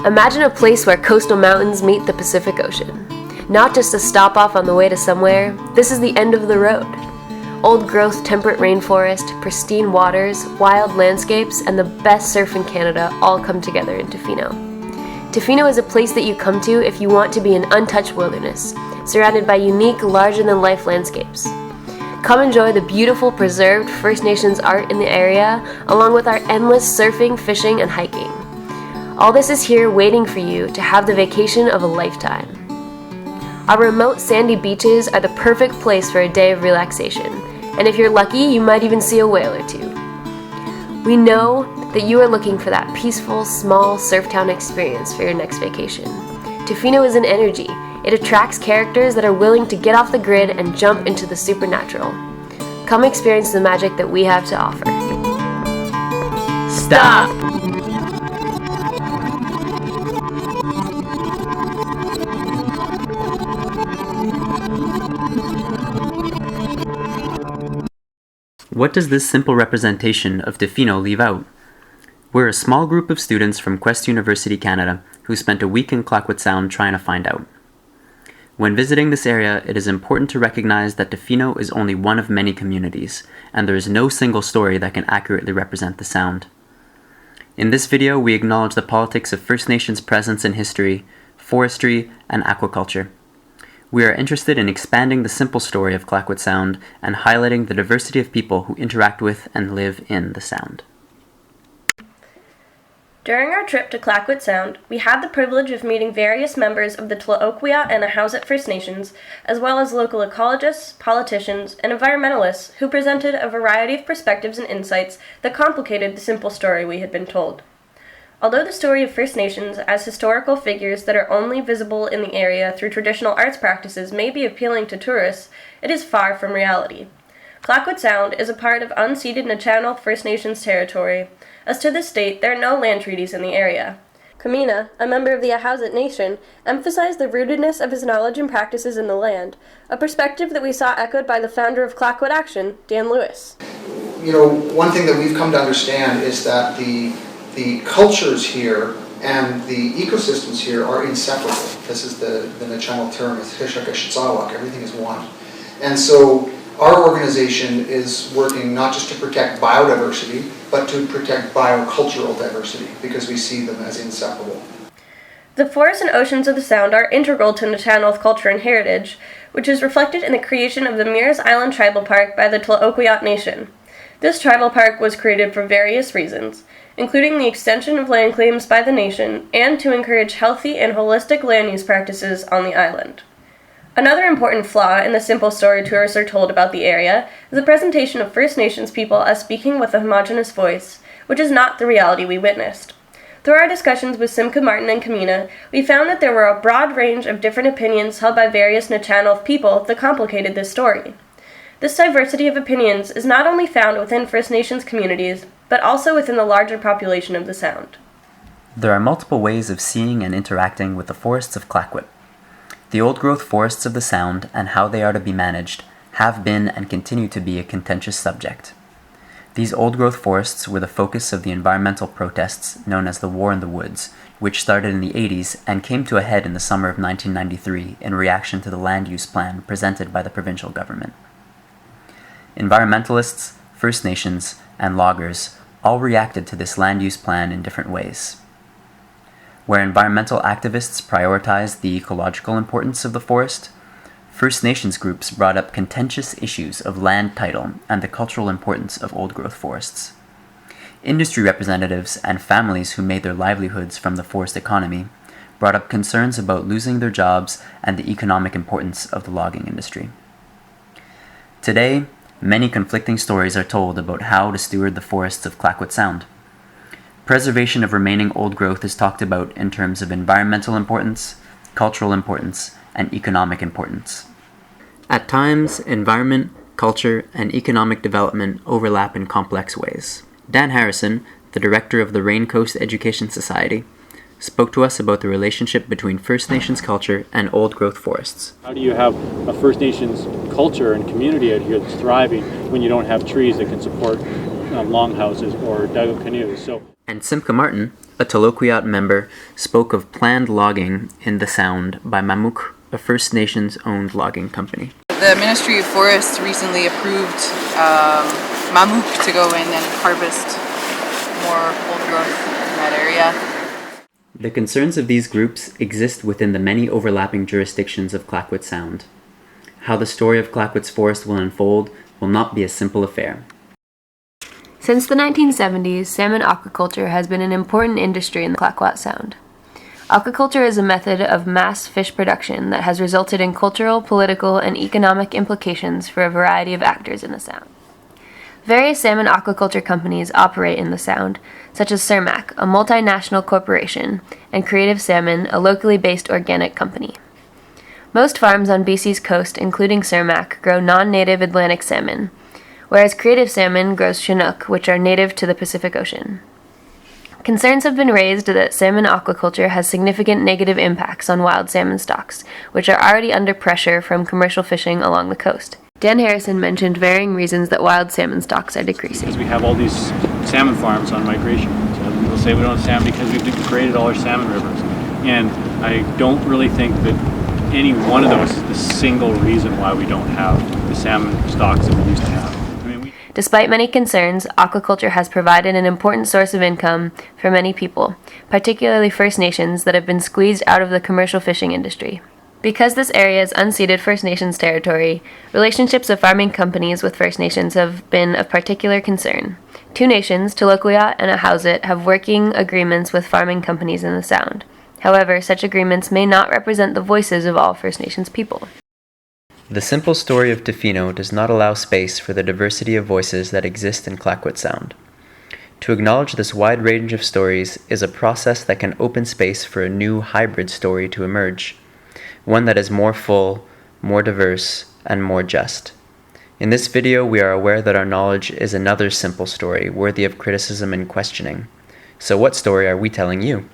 Imagine a place where coastal mountains meet the Pacific Ocean. Not just a stop off on the way to somewhere, this is the end of the road. Old growth temperate rainforest, pristine waters, wild landscapes, and the best surf in Canada all come together in Tofino. Tofino is a place that you come to if you want to be in untouched wilderness, surrounded by unique, larger-than-life landscapes. Come enjoy the beautiful, preserved First Nations art in the area, along with our endless surfing, fishing, and hiking. All this is here waiting for you to have the vacation of a lifetime. Our remote sandy beaches are the perfect place for a day of relaxation, and if you're lucky, you might even see a whale or two. We know that you are looking for that peaceful, small surf town experience for your next vacation. Tofino is an energy. It attracts characters that are willing to get off the grid and jump into the supernatural. Come experience the magic that we have to offer. Stop! What does this simple representation of Tofino leave out? We're a small group of students from Quest University, Canada, who spent a week in Clayoquot Sound trying to find out. When visiting this area, it is important to recognize that Tofino is only one of many communities, and there is no single story that can accurately represent the Sound. In this video, we acknowledge the politics of First Nations presence in history, forestry, and aquaculture. We are interested in expanding the simple story of Clayoquot Sound and highlighting the diversity of people who interact with and live in the Sound. During our trip to Clayoquot Sound, we had the privilege of meeting various members of the Clayoquot and Ahousaht First Nations, as well as local ecologists, politicians, and environmentalists who presented a variety of perspectives and insights that complicated the simple story we had been told. Although the story of First Nations as historical figures that are only visible in the area through traditional arts practices may be appealing to tourists, it is far from reality. Clayoquot Sound is a part of unceded Nuu-chah-nulth First Nations territory, as to this date there are no land treaties in the area. Kamina, a member of the Ahousaht Nation, emphasized the rootedness of his knowledge and practices in the land, a perspective that we saw echoed by the founder of Clayoquot Action, Dan Lewis. You know, one thing that we've come to understand is that the cultures here and the ecosystems here are inseparable. This is the Nuu-chah-nulth term, it's Hishakashitsawak, everything is one. And so our organization is working not just to protect biodiversity, but to protect biocultural diversity, because we see them as inseparable. The forests and oceans of the Sound are integral to Nuu-chah-nulth culture and heritage, which is reflected in the creation of the Meares Island Tribal Park by the Clayoquot Nation. This tribal park was created for various reasons, including the extension of land claims by the nation and to encourage healthy and holistic land use practices on the island. Another important flaw in the simple story tourists are told about the area is the presentation of First Nations people as speaking with a homogeneous voice, which is not the reality we witnessed. Through our discussions with Simcha Martin and Kamina, we found that there were a broad range of different opinions held by various Nuu-chah-nulth people that complicated this story. This diversity of opinions is not only found within First Nations communities, but also within the larger population of the Sound. There are multiple ways of seeing and interacting with the forests of Clayoquot. The old-growth forests of the Sound and how they are to be managed have been and continue to be a contentious subject. These old-growth forests were the focus of the environmental protests known as the War in the Woods, which started in the 80s and came to a head in the summer of 1993 in reaction to the land use plan presented by the provincial government. Environmentalists, First Nations, and loggers all reacted to this land use plan in different ways. Where environmental activists prioritized the ecological importance of the forest, First Nations groups brought up contentious issues of land title and the cultural importance of old-growth forests. Industry representatives and families who made their livelihoods from the forest economy brought up concerns about losing their jobs and the economic importance of the logging industry. Today, many conflicting stories are told about how to steward the forests of Clayoquot Sound. Preservation of remaining old growth is talked about in terms of environmental importance, cultural importance, and economic importance. At times, environment, culture, and economic development overlap in complex ways. Dan Harrison, the director of the Rain Coast Education Society, spoke to us about the relationship between First Nations culture and old-growth forests. How do you have a First Nations culture and community out here that's thriving when you don't have trees that can support longhouses or dugout canoes? And Simcha Martin, a Clayoquot member, spoke of planned logging in the Sound by Mamuk, a First Nations-owned logging company. The Ministry of Forests recently approved Mamuk to go in and harvest more old growth in that area. The concerns of these groups exist within the many overlapping jurisdictions of Clayoquot Sound. How the story of Clayoquot's forest will unfold will not be a simple affair. Since the 1970s, salmon aquaculture has been an important industry in the Clayoquot Sound. Aquaculture is a method of mass fish production that has resulted in cultural, political, and economic implications for a variety of actors in the Sound. Various salmon aquaculture companies operate in the Sound, such as Cermaq, a multinational corporation, and Creative Salmon, a locally based organic company. Most farms on BC's coast, including Cermaq, grow non-native Atlantic salmon, whereas Creative Salmon grows Chinook, which are native to the Pacific Ocean. Concerns have been raised that salmon aquaculture has significant negative impacts on wild salmon stocks, which are already under pressure from commercial fishing along the coast. Dan Harrison mentioned varying reasons that wild salmon stocks are decreasing. Because we have all these salmon farms on migration. So people say we don't have salmon because we've degraded all our salmon rivers. And I don't really think that any one of those is the single reason why we don't have the salmon stocks that we used to have. Despite many concerns, aquaculture has provided an important source of income for many people, particularly First Nations that have been squeezed out of the commercial fishing industry. Because this area is unceded First Nations territory, relationships of farming companies with First Nations have been of particular concern. Two nations, Clayoquot and Ahousaht, have working agreements with farming companies in the Sound. However, such agreements may not represent the voices of all First Nations people. The simple story of Tofino does not allow space for the diversity of voices that exist in Clayoquot Sound. To acknowledge this wide range of stories is a process that can open space for a new hybrid story to emerge, one that is more full, more diverse, and more just. In this video, we are aware that our knowledge is another simple story worthy of criticism and questioning. So what story are we telling you?